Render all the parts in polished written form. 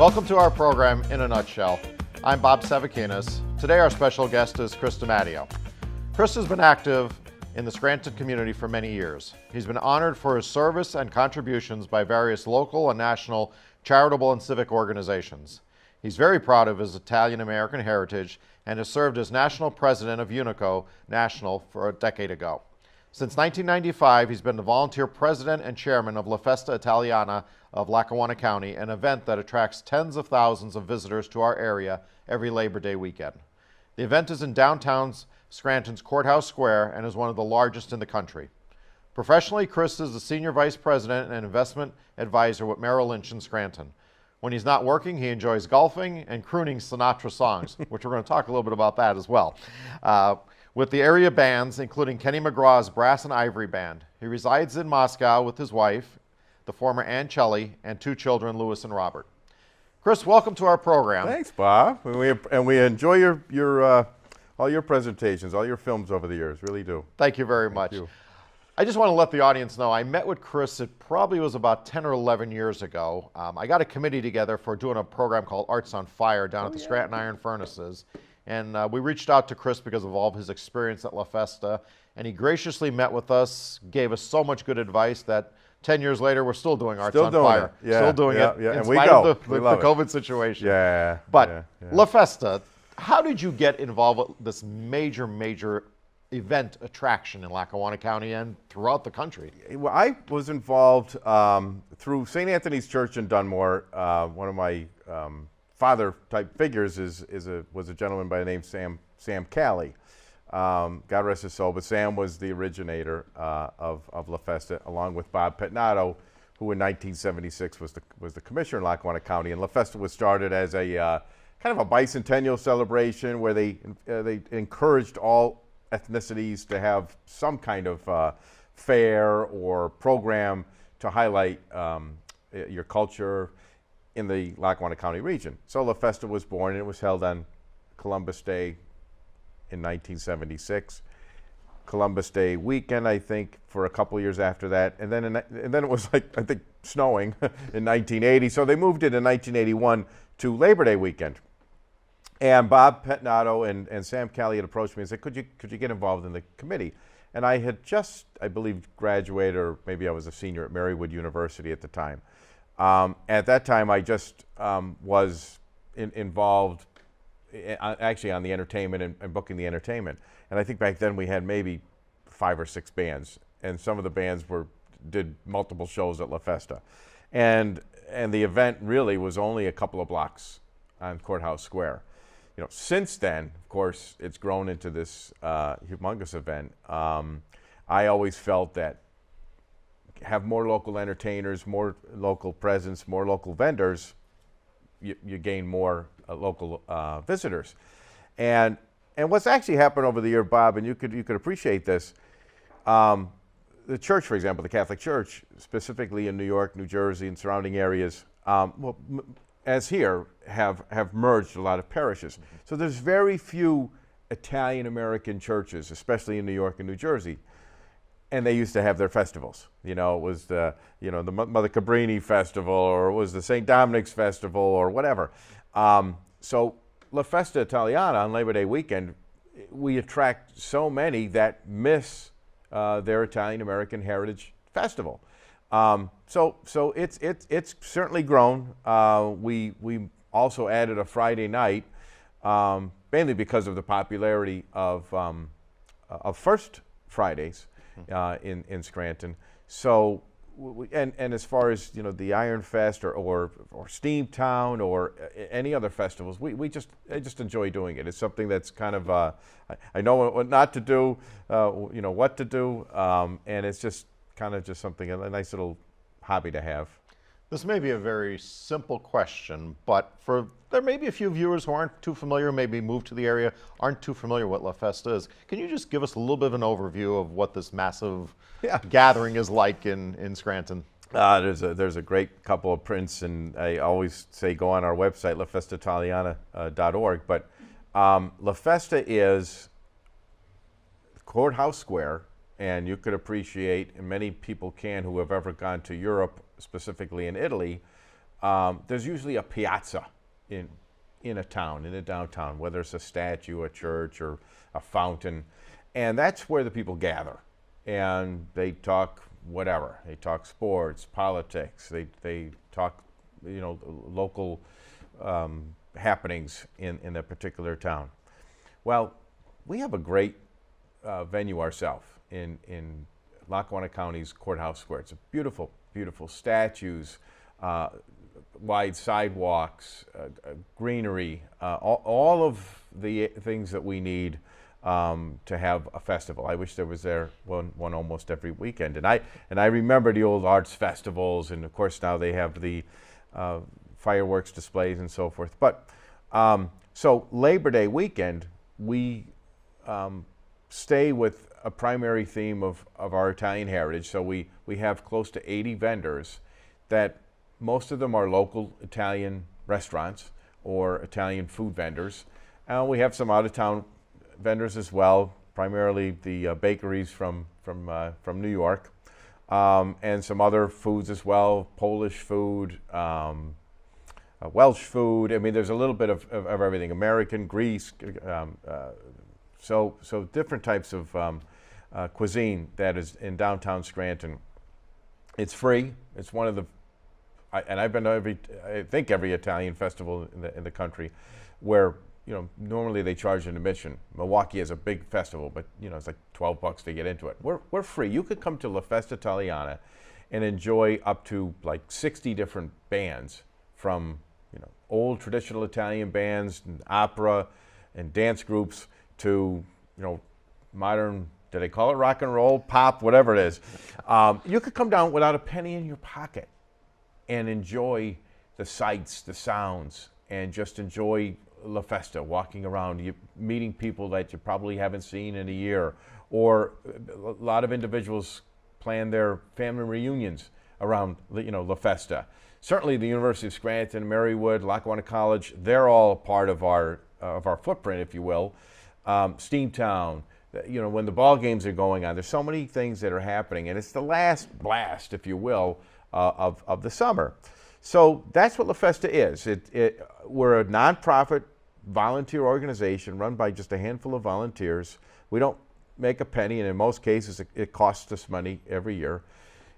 Welcome to our program in a nutshell. I'm Bob Savakinus. Today our special guest is Chris DiMatteo. Chris has been active in the Scranton community for many years. He's been honored for his service and contributions by various local and national charitable and civic organizations. He's very proud of his Italian-American heritage and has served as national president of Unico National for a decade ago. Since 1995, he's been the volunteer president and chairman of La Festa Italiana of Lackawanna County, an event that attracts tens of thousands of visitors to our area every Labor Day weekend. The event is in downtown Scranton's Courthouse Square and is one of the largest in the country. Professionally, Chris is the senior vice president and investment advisor with Merrill Lynch in Scranton. When he's not working, he enjoys golfing and crooning Sinatra songs, which we're going to talk a little bit about that as well. With the area bands, including Kenny McGraw's Brass and Ivory Band. He resides in Moscow with his wife, the former Ann Celli, and two children, Louis and Robert. Chris, welcome to our program. Thanks, Bob. And we enjoy your all your presentations, all your films over the years. Really do. Thank you very much. You. I just want to let the audience know I met with Chris, it probably was about 10 or 11 years ago. I got a committee together for doing a program called Arts on Fire down at the Scranton Iron Furnaces. And we reached out to Chris because of all of his experience at La Festa. And he graciously met with us, gave us so much good advice that 10 years later, we're still doing Arts on Fire. Yeah, still doing it in and spite of the COVID situation. Yeah. But La Festa, how did you get involved with this major event attraction in Lackawanna County and throughout the country? Well, I was involved through St. Anthony's Church in Dunmore. One of my father-type figures was a gentleman by the name Sam Calley. God rest his soul, but Sam was the originator of La Festa, along with Bob Pettinato, who in 1976 was the commissioner in Lackawanna County. And La Festa was started as a kind of a bicentennial celebration where they encouraged all ethnicities to have some kind of fair or program to highlight your culture in the Lackawanna County region. So La Festa was born, and it was held on Columbus Day in 1976. Columbus Day weekend, I think, for a couple years after that, and then it was like, I think, snowing in 1980. So they moved it in 1981 to Labor Day weekend. And Bob Pettinato and Sam Calley had approached me and said, could you get involved in the committee? And I had just, I believe, graduated, or maybe I was a senior at Marywood University at the time. At that time, I just was involved actually on the entertainment and booking the entertainment. And I think back then we had maybe 5 or 6 bands, and some of the bands did multiple shows at La Festa. And the event really was only a couple of blocks on Courthouse Square. You know, since then, of course, it's grown into this humongous event. I always felt that have more local entertainers, more local presence, more local vendors, you gain more local visitors. And what's actually happened over the year, Bob, and you could appreciate this, the church, for example, the Catholic Church, specifically in New York, New Jersey, and surrounding areas, as here, have merged a lot of parishes. Mm-hmm. So there's very few Italian-American churches, especially in New York and New Jersey. And they used to have their festivals. You know, it was the Mother Cabrini Festival, or it was the St. Dominic's Festival, or whatever. So La Festa Italiana on Labor Day weekend, we attract so many that miss their Italian-American Heritage Festival. So it's certainly grown. We also added a Friday night, mainly because of the popularity of First Fridays in Scranton. So and as far as the Iron Fest or Steamtown or any other festivals, I just enjoy doing it. It's something that's kind of I know what not to do, what to do, and it's just kind of just something, a nice little hobby to have. This may be a very simple question, but there may be a few viewers who aren't too familiar, maybe moved to the area, aren't too familiar what La Festa is. Can you just give us a little bit of an overview of what this massive gathering is like in Scranton? There's a great couple of prints, and I always say go on our website, lafestaitaliana.org. But La Festa is Courthouse Square, and you could appreciate, and many people can who have ever gone to Europe, specifically in Italy, there's usually a piazza in a town, in a downtown, whether it's a statue, a church, or a fountain. And that's where the people gather. And they talk whatever. They talk sports, politics. They talk, local happenings in a particular town. Well, we have a great venue ourselves in Lackawanna County's Courthouse Square. It's a beautiful, beautiful statues, wide sidewalks, greenery, all of the things that we need to have a festival. I wish there was one almost every weekend. And I remember the old arts festivals, and of course now they have the fireworks displays and so forth. But so Labor Day weekend, we stay with a primary theme of our Italian heritage. So we have close to 80 vendors that most of them are local Italian restaurants or Italian food vendors. We have some out-of-town vendors as well, primarily the bakeries from New York, and some other foods as well, Polish food, Welsh food. I mean, there's a little bit of everything, American, Greece, so different types of cuisine that is in downtown Scranton. It's free. It's one of the, and I've been to every Italian festival in the country, where normally they charge an admission. Milwaukee has a big festival, but it's like $12 to get into it. We're free. You could come to La Festa Italiana and enjoy up to like 60 different bands, from old traditional Italian bands and opera and dance groups to modern, do they call it rock and roll, pop, whatever it is. You could come down without a penny in your pocket and enjoy the sights, the sounds, and just enjoy La Festa, walking around, meeting people that you probably haven't seen in a year. Or a lot of individuals plan their family reunions around La Festa. Certainly the University of Scranton, Marywood, Lackawanna College, they're all part of our footprint, if you will. Steamtown, when the ball games are going on, there's so many things that are happening, and it's the last blast, if you will, of the summer. So that's what La Festa is. We're a nonprofit volunteer organization run by just a handful of volunteers. We don't make a penny, and in most cases it costs us money every year.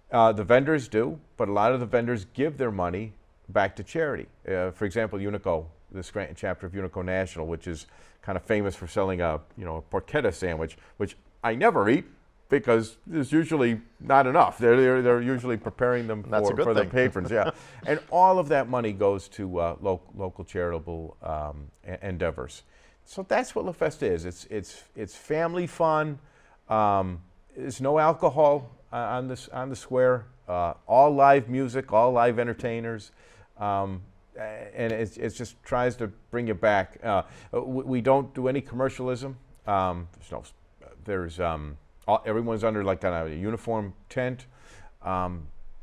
The vendors do, but a lot of the vendors give their money back to charity. For example, Unico, the Scranton chapter of Unico National, which is kind of famous for selling a porchetta sandwich, which I never eat because there's usually not enough. They're usually preparing them for the patrons. Yeah, and all of that money goes to local charitable endeavors. So that's what La Festa is. It's family fun. There's no alcohol on the square. All live music, all live entertainers. And it just tries to bring you back. We don't do any commercialism. Everyone's under like kind of a uniform tent.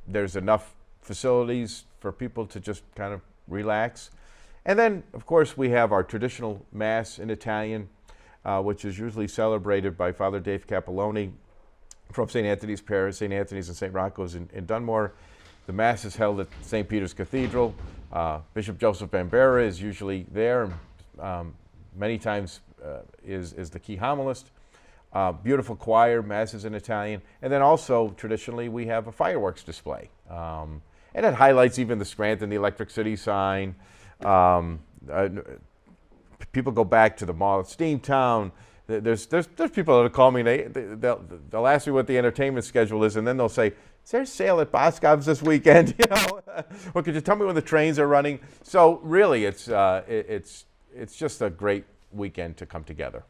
There's enough facilities for people to just kind of relax. And then, of course, we have our traditional Mass in Italian, which is usually celebrated by Father Dave Capelloni from St. Anthony's Parish, St. Anthony's and St. Rocco's in Dunmore. The Mass is held at St. Peter's Cathedral. Bishop Joseph Bambera is usually there. Many times is the key homilist. Beautiful choir, Masses in Italian. And then also, traditionally, we have a fireworks display. And it highlights even the Scranton, the Electric City sign. People go back to the mall at Steamtown. There's people that'll call me, they'll ask me what the entertainment schedule is, and then they'll say, is there a sale at Boscov's this weekend? Or could you tell me when the trains are running? So really, it's just a great weekend to come together.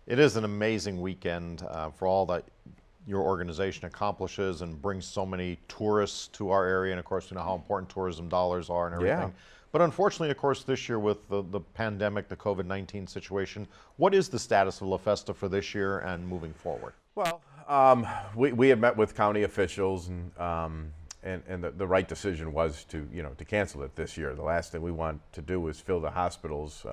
It is an amazing weekend for all that your organization accomplishes and brings so many tourists to our area. And of course, you know how important tourism dollars are and everything. Yeah. But unfortunately, of course, this year with the pandemic, the COVID-19 situation, what is the status of La Festa for this year and moving forward? Well, we had met with county officials, and the right decision was to cancel it this year. The last thing we want to do is fill the hospitals.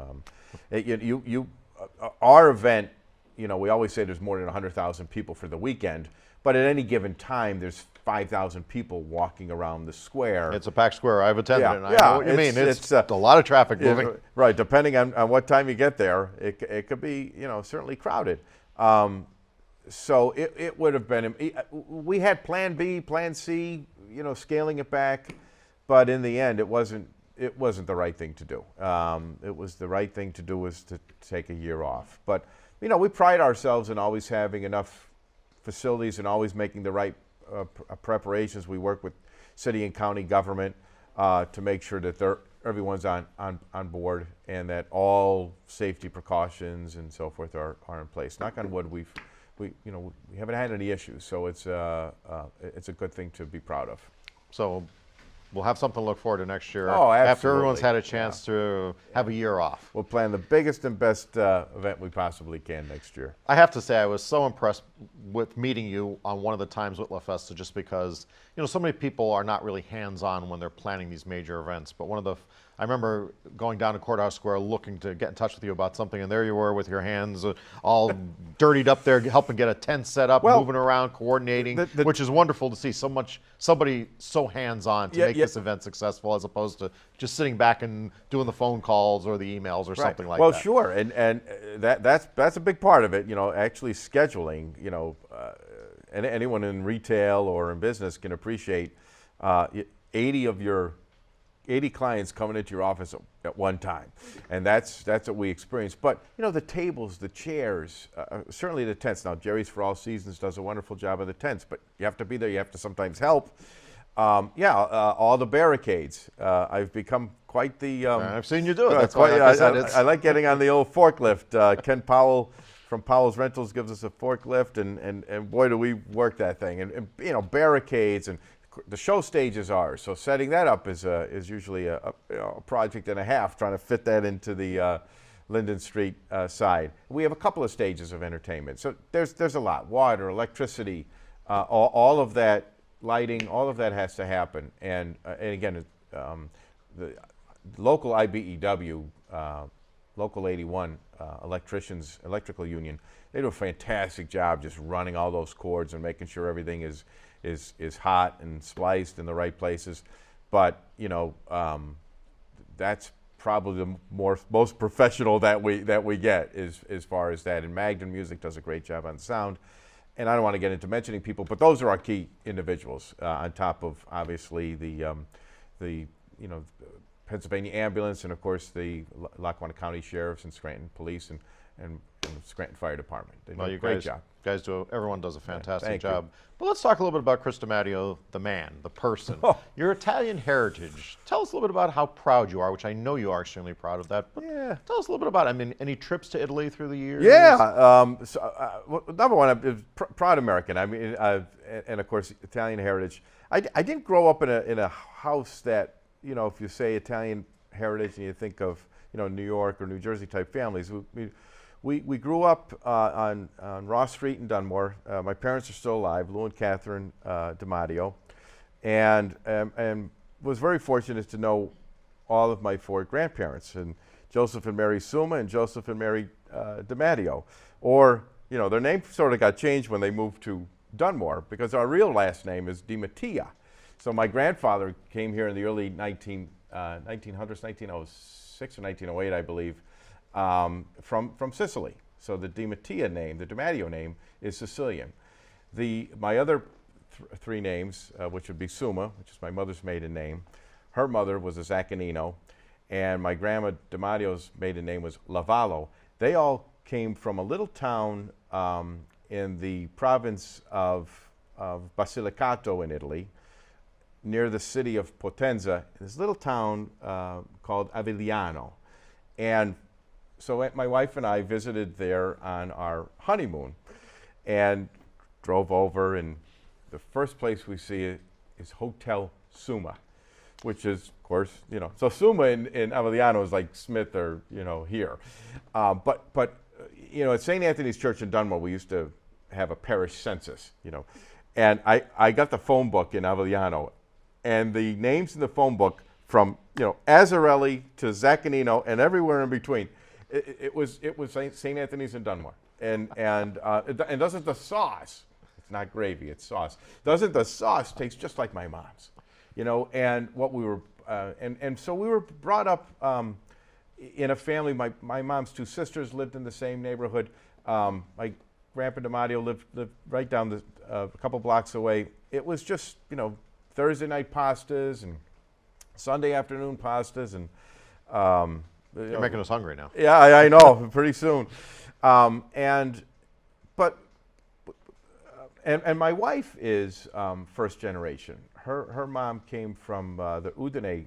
Our event, we always say there's more than 100,000 people for the weekend, but at any given time there's 5,000 people walking around the square. It's a packed square. I've attended Yeah, it, and I yeah, know what you mean. It's a lot of traffic moving. Right, depending on what time you get there, it could be, certainly crowded. So it would have been, we had plan B, plan C, scaling it back, but in the end, it wasn't the right thing to do. It was the right thing to do was to take a year off. But, we pride ourselves in always having enough facilities and always making the right preparations. We work with city and county government to make sure that everyone's on board and that all safety precautions and so forth are in place. Knock on wood, we haven't had any issues, so it's a good thing to be proud of. So we'll have something to look forward to next year. Oh, absolutely. After everyone's had a chance to have a year off. We'll plan the biggest and best event we possibly can next year. I have to say I was so impressed with meeting you on one of the times with La Festa, just because so many people are not really hands-on when they're planning these major events. But I remember going down to Courthouse Square looking to get in touch with you about something, and there you were with your hands all dirtied up there, helping get a tent set up, moving around, coordinating, which is wonderful to see somebody so hands-on to make this event successful, as opposed to just sitting back and doing the phone calls or the emails or something like that. Well, sure, and that's a big part of it. Actually scheduling. And anyone in retail or in business can appreciate 80 clients coming into your office at one time, and that's what we experience. But the tables, the chairs, certainly the tents. Now Jerry's For All Seasons does a wonderful job of the tents, but you have to be there. You have to sometimes help. All the barricades. I've become quite the. I've seen you do it. That's why I like getting on the old forklift. Ken Powell from Powell's Rentals gives us a forklift, and boy, do we work that thing. And barricades, and the show stage is ours. So setting that up is usually a project and a half, trying to fit that into the Linden Street side. We have a couple of stages of entertainment. So there's a lot: water, electricity, all of that, lighting, all of that has to happen. And again, the local IBEW, Local 81 electrical union, they do a fantastic job just running all those cords and making sure everything is hot and spliced in the right places. But that's probably the most professional that we get as far as that. And Magden Music does a great job on sound. And I don't want to get into mentioning people, but those are our key individuals, on top of obviously the Pennsylvania Ambulance, and of course the Lackawanna County Sheriffs and Scranton Police and Scranton Fire Department. They do a great job. Everyone does a fantastic job. But let's talk a little bit about Chris DiMatteo, the man, the person. Your Italian heritage. Tell us a little bit about how proud you are, which I know you are extremely proud of that. But tell us a little bit about it. Any trips to Italy through the years? Yeah. Number one, I'm proud American. And of course, Italian heritage. I didn't grow up in a house that, if you say Italian heritage and you think of, New York or New Jersey type families. We grew up on Ross Street in Dunmore. My parents are still alive, Lou and Catherine DiMatteo, and was very fortunate to know all of my four grandparents, and Joseph and Mary Suma and Joseph and Mary DiMatteo. Or, their name sort of got changed when they moved to Dunmore, because our real last name is DiMatteo. So my grandfather came here in the early 1900s, 1906 or 1908, I believe, from Sicily. So the DiMatteo name, the DiMatteo name, is Sicilian. My other three names, which would be Suma, which is my mother's maiden name. Her mother was a Savakinus, and my grandma DiMatteo's maiden name was Lavallo. They all came from a little town in the province of Basilicata in Italy, near the city of Potenza, this little town called Avigliano. And so my wife and I visited there on our honeymoon and drove over, and the first place we see is Hotel Suma, which is, of course, so Suma in Avigliano is like Smith or, here. But at St. Anthony's Church in Dunmore, we used to have a parish census, and I got the phone book in Avigliano, and the names in the phone book from, Azzarelli to Zaccanino and everywhere in between, it was St. Anthony's in Dunmore. And doesn't the sauce, not gravy, it's sauce. Doesn't the sauce taste just like my mom's? You know, and what we were, and so we were brought up in a family. My mom's two sisters lived in the same neighborhood. My grandpa DiMatteo lived right down a couple blocks away. It was just, you know, Thursday night pastas and Sunday afternoon pastas, and You're making us hungry now. yeah, I know, pretty soon. And my wife is first generation. Her mom came from the Udine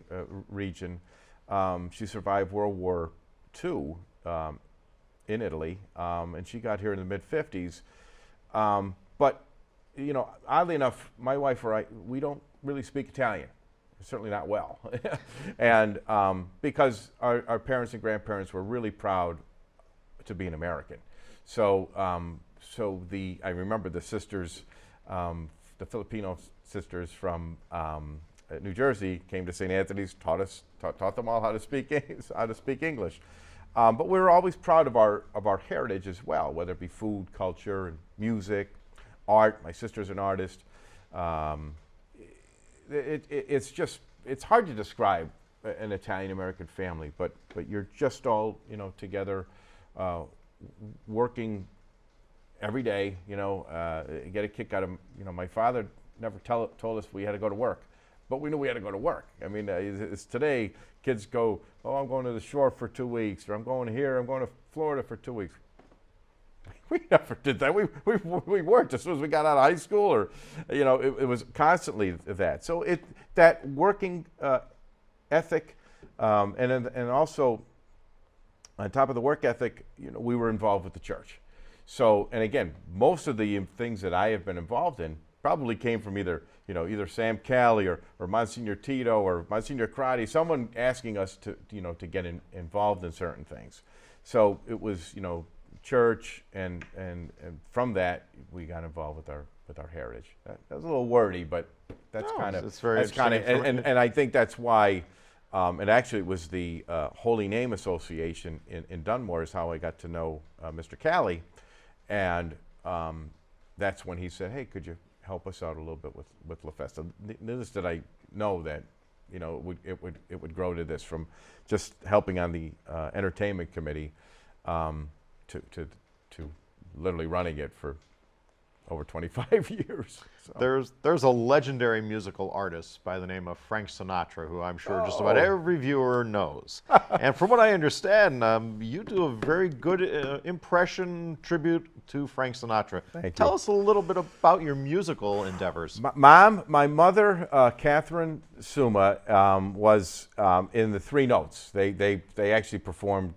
region. She survived World War II in Italy, and she got here in the mid-50s. But, you know, oddly enough, my wife or I, we don't really speak Italian. Certainly not well. And because our parents and grandparents were really proud to be an American. So, I remember the sisters, the Filipino sisters from New Jersey came to St. Anthony's, taught them all how to speak English. But we were always proud of our heritage as well, whether it be food, culture, and music, art. My sister's an artist. It's hard to describe an Italian-American family, but you're just all, you know, together, working every day, you know, get a kick out of, you know, my father never told us we had to go to work, but we knew we had to go to work. I mean, it's today, kids go, oh, I'm going to the shore for 2 weeks, or I'm going here, I'm going to Florida for 2 weeks. We never did that. We worked as soon as we got out of high school, or, you know, it was constantly that. So that working ethic, and also on top of the work ethic, you know, we were involved with the church. So, and again, most of the things that I have been involved in probably came from either Sam Cali or Monsignor Tito or Monsignor Crotty, someone asking us to get involved in certain things. So it was, you know, church, and from that we got involved with our heritage. That was a little wordy, but that's kind of, and I think that's why. And actually, it was the Holy Name Association in Dunmore is how I got to know Mr. Cali, and that's when he said, "Hey, could you help us out a little bit with La Festa?" Neither did I know that, you know, it would grow to this, from just helping on the entertainment committee to literally running it for over 25 years. So. There's a legendary musical artist by the name of Frank Sinatra, who I'm sure just about every viewer knows. And from what I understand, you do a very good impression tribute to Frank Sinatra. Tell us a little bit about your musical endeavors. My mother, Catherine Suma, was in the Three Notes. They actually performed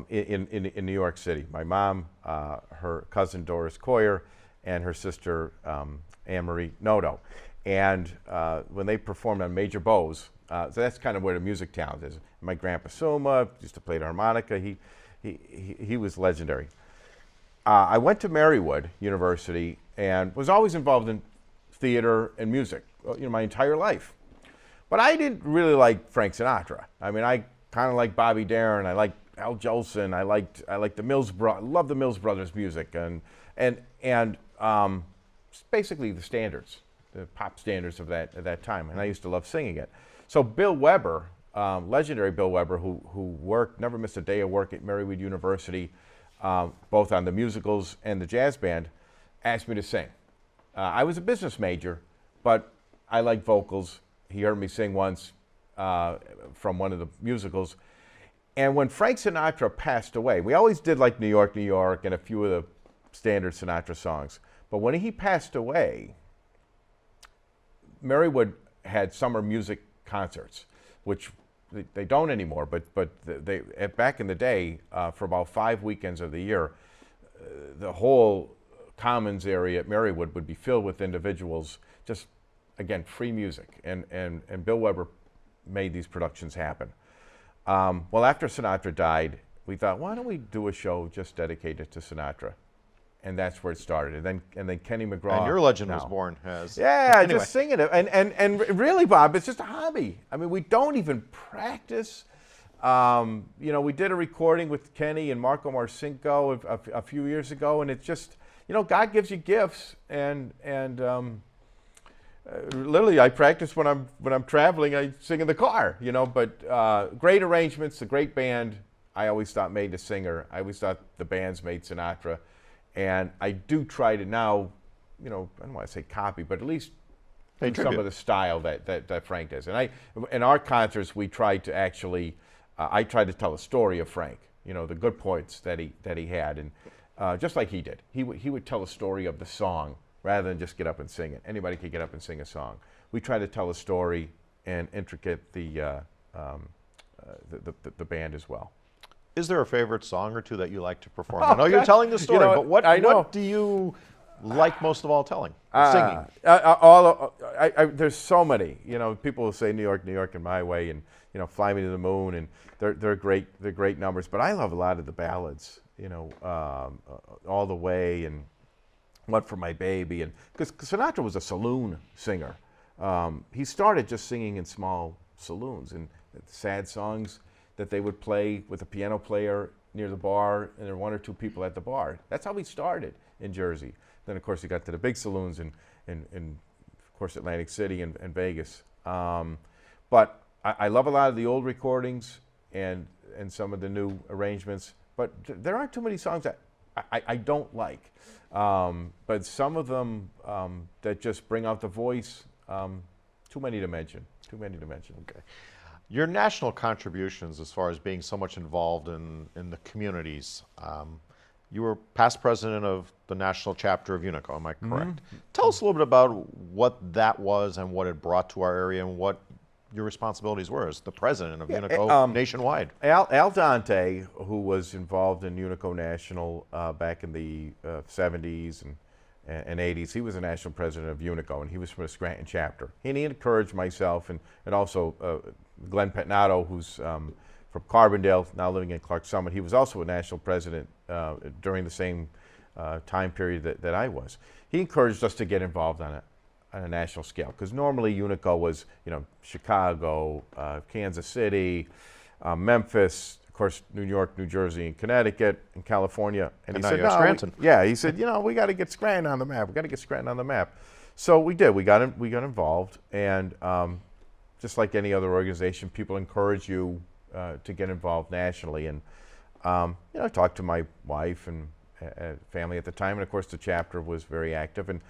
in New York City. My mom, her cousin Doris Coyer, and her sister Anne-Marie Noto. And when they performed on Major Bowes, so that's kind of where the music talent is. My grandpa Suma used to play the harmonica. He was legendary. I went to Marywood University and was always involved in theater and music, you know, my entire life. But I didn't really like Frank Sinatra. I mean, I kind of liked Bobby Darin. I liked Al Jolson. I liked the Mills Brothers. I love the Mills Brothers music, and basically the standards, the pop standards of that time. And I used to love singing it. So Bill Weber, legendary Bill Weber, who never missed a day of work at Marywood University, both on the musicals and the jazz band, asked me to sing. I was a business major, but I like vocals. He heard me sing once from one of the musicals. And when Frank Sinatra passed away, we always did like New York, New York, and a few of the standard Sinatra songs. But when he passed away, Marywood had summer music concerts, which they don't anymore, but they back in the day, for about 5 weekends of the year, the whole Commons area at Marywood would be filled with individuals, just, again, free music. And Bill Weber made these productions happen. Well, after Sinatra died, we thought, why don't we do a show just dedicated to Sinatra? And that's where it started. And then Kenny McGraw. And your legend was born as. Yeah, anyway. Just singing it. And really, Bob, it's just a hobby. I mean, we don't even practice. You know, we did a recording with Kenny and Marco Marcinko a few years ago, and it's just, God gives you gifts, and literally, I practice when I'm traveling. I sing in the car, But great arrangements, a great band. I always thought made the singer. I always thought the bands made Sinatra, and I do try to now, I don't want to say copy, but at least do some of the style that Frank does. And in our concerts, we try to actually, I tried to tell a story of Frank. The good points that he had, and just like he did, he would tell a story of the song rather than just get up and sing it. Anybody could get up and sing a song. We try to tell a story and intricate the band as well. Is there a favorite song or two that you like to perform? I know you're telling the story, but what do you like most of all telling? Singing? There's so many. People will say New York, New York, and My Way, and Fly Me to the Moon, and they're great numbers. But I love a lot of the ballads. All the Way and What for My Baby, and because Sinatra was a saloon singer. He started just singing in small saloons and sad songs that they would play with a piano player near the bar, and there were one or two people at the bar. That's how he started in Jersey. Then, of course, he got to the big saloons in of course, Atlantic City and Vegas. But I love a lot of the old recordings and some of the new arrangements. But there aren't too many songs that I don't like. But some of them that just bring out the voice, too many to mention. Too many to mention. Okay. Your national contributions, as far as being so much involved in the communities, you were past president of the national chapter of Unico, am I correct? Mm-hmm. Tell us a little bit about what that was and what it brought to our area and what your responsibilities were as the president of Unico nationwide. Al Dante, who was involved in Unico National back in the 70s and 80s, he was the national president of Unico, and he was from the Scranton chapter. And he encouraged myself and also Glenn Petnato, who's from Carbondale, now living in Clark Summit. He was also a national president during the same time period that I was. He encouraged us to get involved on a national scale, because normally Unico was, Chicago, Kansas City, Memphis, of course, New York, New Jersey, and Connecticut, and California. And he said, no, Scranton. He said, we got to get Scranton on the map. We got to get Scranton on the map. So we did. We got involved, and just like any other organization, people encourage you to get involved nationally. And I talked to my wife and family at the time, and of course the chapter was very active. And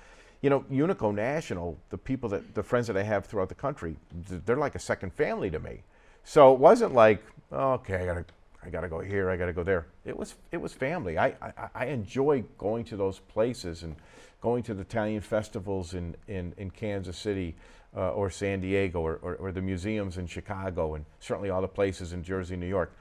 Unico National, the friends that I have throughout the country, they're like a second family to me. So it wasn't like, okay, I gotta go here, I gotta go there. It was family. I enjoy going to those places and going to the Italian festivals in Kansas City or San Diego or the museums in Chicago, and certainly all the places in Jersey, New York.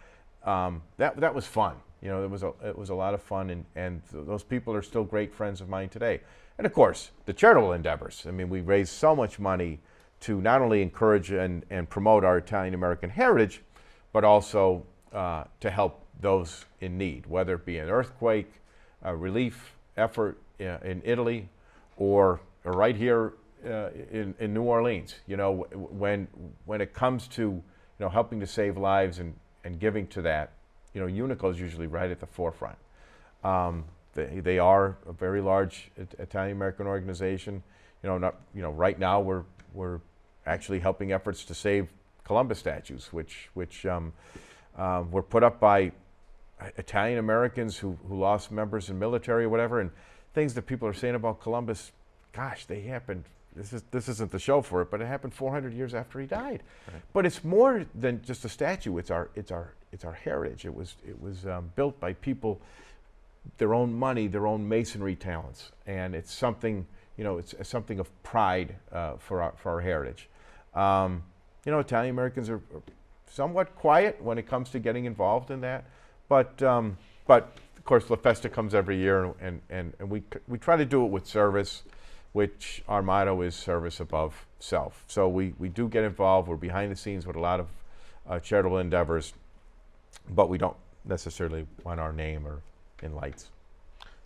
That was fun. It was a lot of fun, and those people are still great friends of mine today. And of course, the charitable endeavors. I mean, we raised so much money to not only encourage and promote our Italian-American heritage, but also to help those in need, whether it be an earthquake, a relief effort in Italy, or right here in New Orleans. When it comes to helping to save lives and giving to that, Unico is usually right at the forefront. They are a very large Italian-American organization. Right now we're actually helping efforts to save Columbus statues, which were put up by Italian-Americans who lost members in military or whatever, and things that people are saying about Columbus, gosh, they happened. This isn't the show for it, but it happened 400 years after he died. Right. But it's more than just a statue. It's our heritage. It was built by people, their own money, their own masonry talents, and it's something it's something of pride for our heritage. Italian Americans are somewhat quiet when it comes to getting involved in that, but of course La Festa comes every year, and we try to do it with service, which our motto is service above self. So we do get involved. We're behind the scenes with a lot of charitable endeavors, but we don't necessarily want our name or in lights.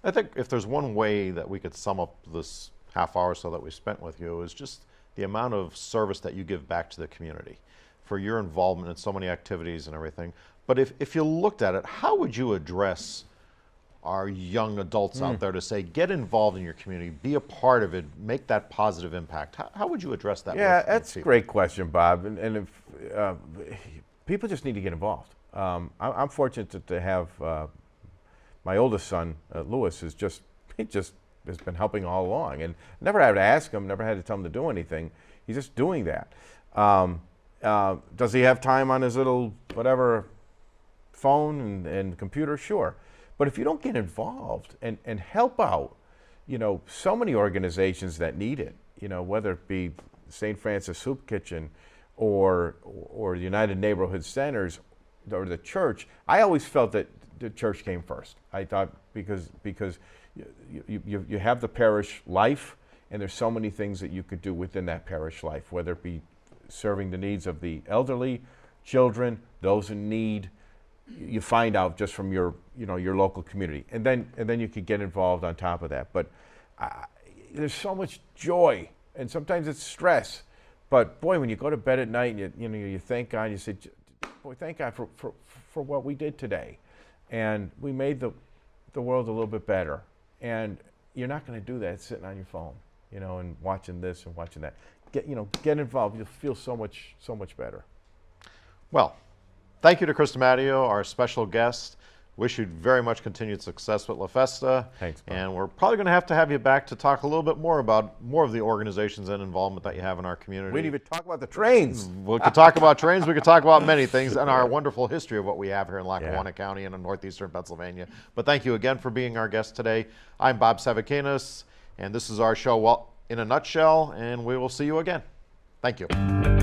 I think if there's one way that we could sum up this half hour or so that we spent with you, is just the amount of service that you give back to the community for your involvement in so many activities and everything. But if you looked at it, how would you address our young adults out there to say, get involved in your community, be a part of it, make that positive impact? How would you address that? Yeah, with that's a people? great question, Bob. And if, people just need to get involved. I'm fortunate to have my oldest son, Louis, he just has been helping all along, and never had to ask him, never had to tell him to do anything. He's just doing that. Does he have time on his little whatever phone and computer? Sure. But if you don't get involved and help out, so many organizations that need it, whether it be St. Francis Soup Kitchen or the United Neighborhood Centers or the church. I always felt that the church came first. I thought because you have the parish life, and there's so many things that you could do within that parish life, whether it be serving the needs of the elderly, children, those in need. You find out just from your local community, and then you could get involved on top of that. But there's so much joy, and sometimes it's stress. But boy, when you go to bed at night and you thank God, you say, boy, thank God for what we did today, and we made the world a little bit better. And you're not going to do that sitting on your phone, and watching this and watching that. Get involved. You'll feel so much better. Well, thank you to Chris DiMatteo, our special guest. Wish you very much continued success with La Festa. Thanks, Bob. And we're probably going to have you back to talk a little bit more about more of the organizations and involvement that you have in our community. We didn't even talk about the trains. We could talk about trains. We could talk about many things and our wonderful history of what we have here in Lackawanna County and in northeastern Pennsylvania. But thank you again for being our guest today. I'm Bob Savakinus, and this is our show, well, in a nutshell, and we will see you again. Thank you.